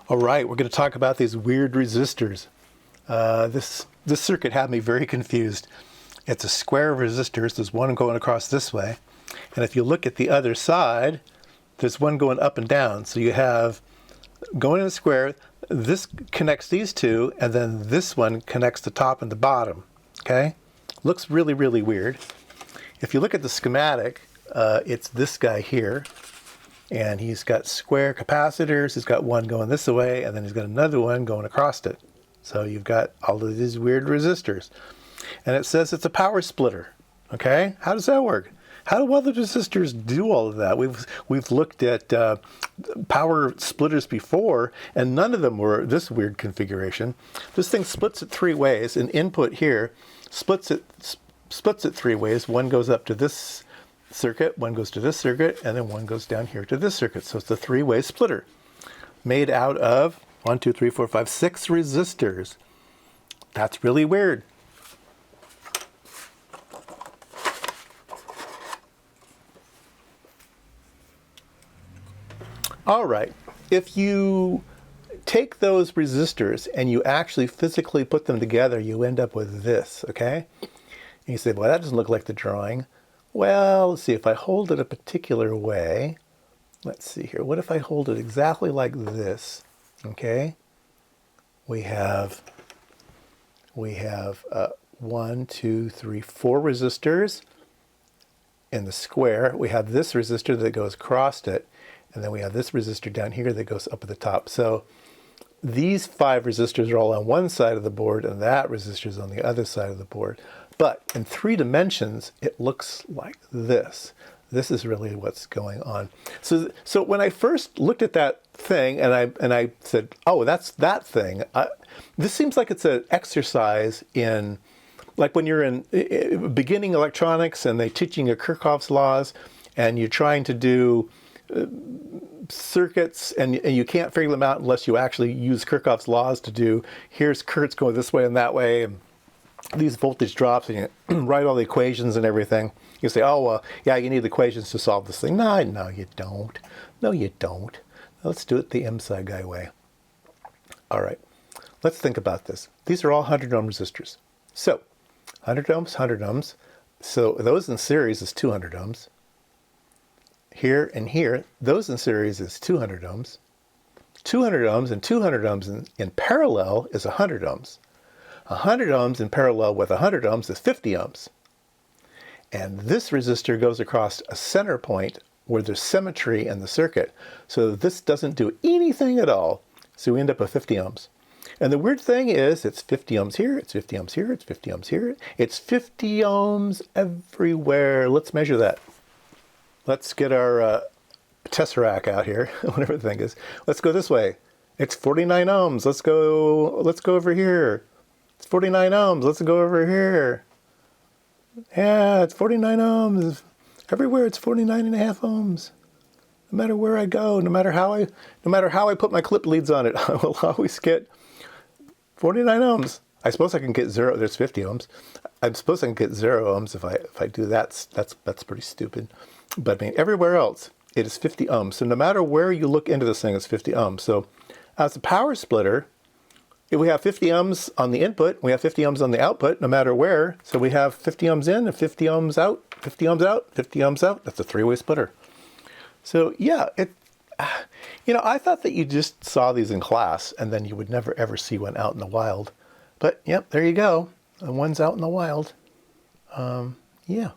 All right, we're going to talk about these weird resistors. This circuit had me very confused. It's a square of resistors. There's one going across this way. And if you look at the other side, there's one going up and down. So you have going in a square, this connects these two, and then this one connects the top and the bottom. Okay? Looks really, really weird. If you look at the schematic, it's this guy here. And he's got square capacitors. He's got one going this way, and then he's got another one going across it. So you've got all of these weird resistors. And it says it's a power splitter. Okay? How does that work? How do other resistors do all of that? We've looked at power splitters before, and none of them were this weird configuration. This thing splits it three ways. An input here splits it three ways. One goes up to this circuit, one goes to this circuit, and then one goes down here to this circuit. So it's a three-way splitter made out of 6 resistors. That's really weird. All right, if you take those resistors and you actually physically put them together, you end up with this, okay? And you say, well, that doesn't look like the drawing. Well, let's see, if I hold it a particular way, let's see here. What if I hold it exactly like this, okay? We have 1, 2, 3, 4 resistors in the square. We have this resistor that goes across it, and then we have this resistor down here that goes up at the top. So these 5 resistors are all on one side of the board, and that resistor is on the other side of the board. But in 3 dimensions, it looks like this. This is really what's going on. So when I first looked at that thing, and I said, oh, that's that thing. This seems like it's an exercise in, like when you're in beginning electronics and they're teaching you Kirchhoff's laws, and you're trying to do circuits, and you can't figure them out unless you actually use Kirchhoff's laws to do, here's currents going this way and that way, and these voltage drops, and you write all the equations and everything. You say, oh, well, yeah, you need the equations to solve this thing. No, you don't. No, you don't. Let's do it the IMSAI guy way. All right, let's think about this. These are all 100 ohm resistors. So 100 ohms, 100 ohms. So those in series is 200 ohms. Here and here, those in series is 200 ohms. 200 ohms and 200 ohms in parallel is 100 ohms. 100 ohms in parallel with 100 ohms is 50 ohms. And this resistor goes across a center point where there's symmetry in the circuit. So this doesn't do anything at all. So we end up with 50 ohms. And the weird thing is, it's 50 ohms here, it's 50 ohms here, it's 50 ohms here. It's 50 ohms everywhere. Let's measure that. Let's get our Tetrahedral out here, whatever the thing is. Let's go this way. It's 49 ohms. Let's go over here. It's 49 ohms. Let's go over here. Yeah, it's 49 ohms. Everywhere it's 49.5 ohms. No matter where I go, no matter how I put my clip leads on it, I will always get 49 ohms. I suppose I can get 0. There's 50 ohms. I suppose I can get 0 ohms if I do that. That's pretty stupid. But I mean, everywhere else it is 50 ohms. So no matter where you look into this thing, it's 50 ohms. So as a power splitter, if we have 50 ohms on the input, we have 50 ohms on the output, no matter where. So we have 50 ohms in and 50 ohms out, 50 ohms out, 50 ohms out. That's a 3-way splitter. So yeah, I thought that you just saw these in class and then you would never ever see one out in the wild. But yep, there you go. And one's out in the wild. Yeah.